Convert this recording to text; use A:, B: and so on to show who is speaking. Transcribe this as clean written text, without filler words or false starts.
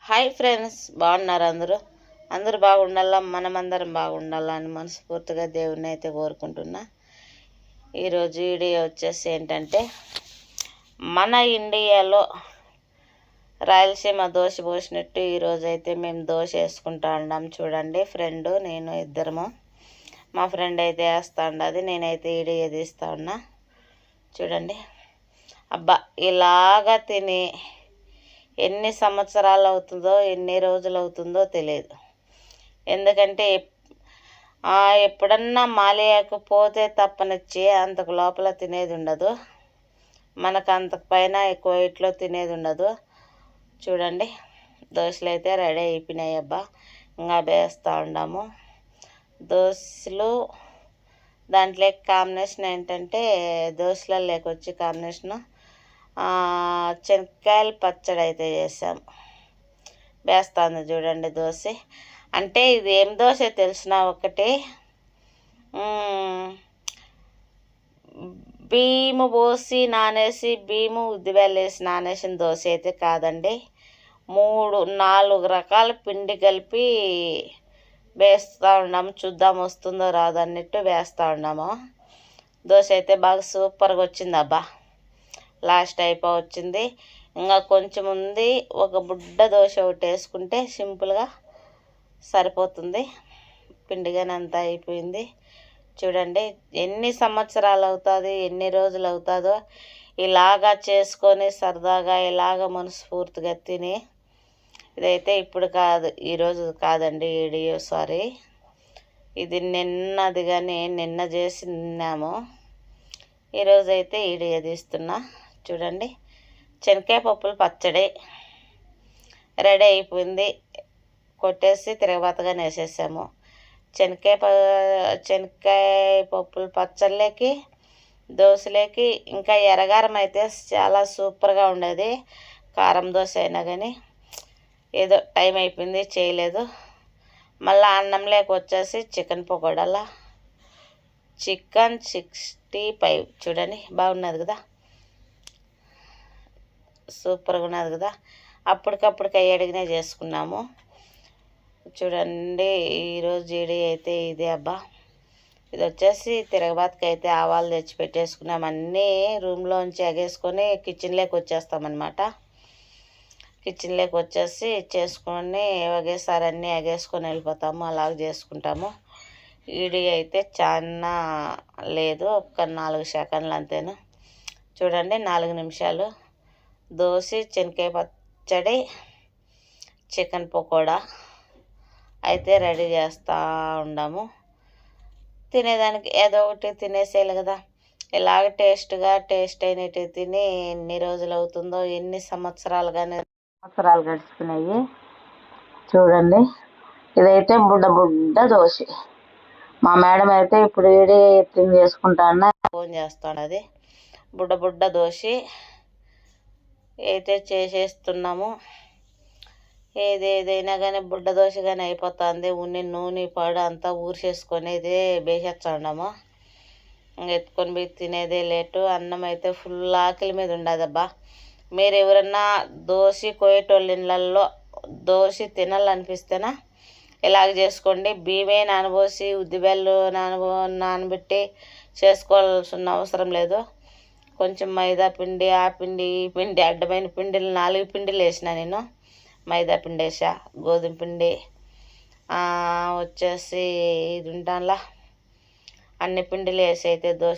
A: Hi friends, బాగున్నారు అందరూ? అందరూ బాగుండాలా, మనమందరం బాగుండాలా అని మనస్ఫూర్తిగా దేవుణ్ణి అయితే కోరుకుంటున్నా. ఈరోజు వీడియో వచ్చేసి ఏంటంటే, మన ఇండియాలో రాయలసీమ దోశ పోసినట్టు ఈరోజు అయితే మేము దోశ వేసుకుంటా ఉన్నాం. చూడండి, ఫ్రెండ్ నేను ఇద్దరము. మా ఫ్రెండ్ అయితే వేస్తా ఉండదు, నేనైతే వీడియో తీస్తా ఉన్నా. చూడండి, అబ్బా ఇలాగా తిని ఎన్ని సంవత్సరాలు అవుతుందో ఎన్ని రోజులు అవుతుందో తెలియదు. ఎందుకంటే ఎప్పుడన్నా మాలేయకపోతే తప్పనిచ్చి అంతకు లోపల తినేది ఉండదు, మనకు అంతకు పైన ఎక్కువ ఇట్లో తినేది ఉండదు. చూడండి, దోశలు అయితే రెడీ అయిపోయినాయి. అబ్బా ఇంకా వేస్తూ ఉన్నాము దోశలు. దాంట్లో కాంబినేషన్ ఏంటంటే, దోశలలో లేకొచ్చి కాంబినేషను శనక్కాయల పచ్చడి అయితే చేసాము. వేస్తాను చూడండి దోశ. అంటే ఇది ఏం దోశ తెలిసిన ఒకటి, బియ్యము పోసి నానేసి బియ్యము ఉద్దిబెల్లేసి నానేసిన దోశ అయితే కాదండి. 3-4 రకాల పిండి కలిపి వేస్తూ ఉన్నాము. చూద్దాం వస్తుందో రాదో అన్నట్టు వేస్తూ ఉన్నాము. దోశ అయితే బాగా సూపర్గా వచ్చింది. అబ్బా లాస్ట్ వచ్చింది. ఇంకా కొంచెం ఉంది, ఒక బుడ్డ దోశ ఒకటి వేసుకుంటే సింపుల్గా సరిపోతుంది. పిండిగానే అంతా అయిపోయింది. చూడండి, ఎన్ని సంవత్సరాలు అవుతుంది, ఎన్ని రోజులు అవుతుందో ఇలాగా చేసుకొని సరదాగా ఇలాగ మనస్ఫూర్తిగా తిని. ఇదైతే ఇప్పుడు కాదు, ఈరోజు కాదండి వీడియో, సారీ, ఇది నిన్నది, కానీ నిన్న చేసి తిన్నాము. ఈరోజు అయితే వీడియో తీస్తున్నా. చూడండి, శనక్కాయ పప్పుల పచ్చడి రెడీ అయిపోయింది. కొట్టేసి తిరగబాతగానే వేసేసాము. శనక్కాయ పప్పుల పచ్చళ్ళకి, దోశలేకి, ఇంకా ఎర్రగారం అయితే చాలా సూపర్గా ఉండేది. కారం దోశ అయినా కానీ ఏదో టైం అయిపోయింది చేయలేదు. మళ్ళీ అన్నంలోకి వచ్చేసి చికెన్ పకోడాలా, చికెన్ 65. చూడండి, బాగున్నది కదా, సూపర్గా ఉన్నది కదా. అప్పటికప్పటికి అడిగినే చేసుకున్నాము. చూడండి, ఈరోజు జీడి అయితే ఇది. అబ్బా ఇది వచ్చేసి తిరగబాతుకి అయితే ఆవాలు తెచ్చి పెట్టేసుకున్నాం. అన్నీ రూమ్లోంచి ఎగేసుకొని కిచెన్లోకి వచ్చేస్తామన్నమాట. కిచెన్లోకి వచ్చేసి చేసుకొని ఒకేసారి అన్నీ ఎగేసుకొని వెళ్ళిపోతాము. అలాగ చేసుకుంటాము. ఈడి అయితే చాలా లేదు, ఒక్క 4 సెకండ్లు అంతేను. చూడండి, 4 నిమిషాలు. దోశ, శనక్కాయ పచ్చడి, చికెన్ పకోడా అయితే రెడీ చేస్తూ ఉన్నాము. తినేదానికి ఏదో ఒకటి తినేసేయాలి కదా. ఇలాగ టేస్ట్ అయినట్టు తిని ఎన్ని రోజులు అవుతుందో, ఎన్ని సంవత్సరాలు గడిచిపోయినాయి. చూడండి, ఇదైతే బుడ్డ దోశ. మా మేడం అయితే ఇప్పుడు ఏడే ఎత్తింగ్ చేసుకుంటా ఫోన్ చేస్తున్నది. బుడ్డ దోశ అయితే చేసేస్తున్నాము. ఏదైనా కానీ బుడ్డ దోశ కానీ అయిపోతుంది. నూనె పాడు అంతా ఊరిసేసుకొని ఇదే వేసేస్తున్నాము. ఎత్తుకొని పోయి తినేదే లేటు. అన్నం అయితే ఫుల్ ఆకలి మీద ఉండదబ్బా. మీరు ఎవరన్నా దోశ కోయేటోళ్ళ ఇళ్ళల్లో దోశ తినాలనిపిస్తేనా ఇలాగ చేసుకోండి. బియ్యమే నానబోసి ఉద్దిబెల్లు నానబెట్టి చేసుకోవాల్సిన అవసరం లేదు. కొంచెం మైదా పిండి, ఆ పిండి, ఈ పిండి, అడ్డమైన పిండిలు 4 పిండిలు వేసిన నేను. మైదా పిండి వేసా, గోధుమ పిండి వచ్చేసి ఇది ఉంటానులా, అన్ని పిండిలు వేసి అయితే దోశ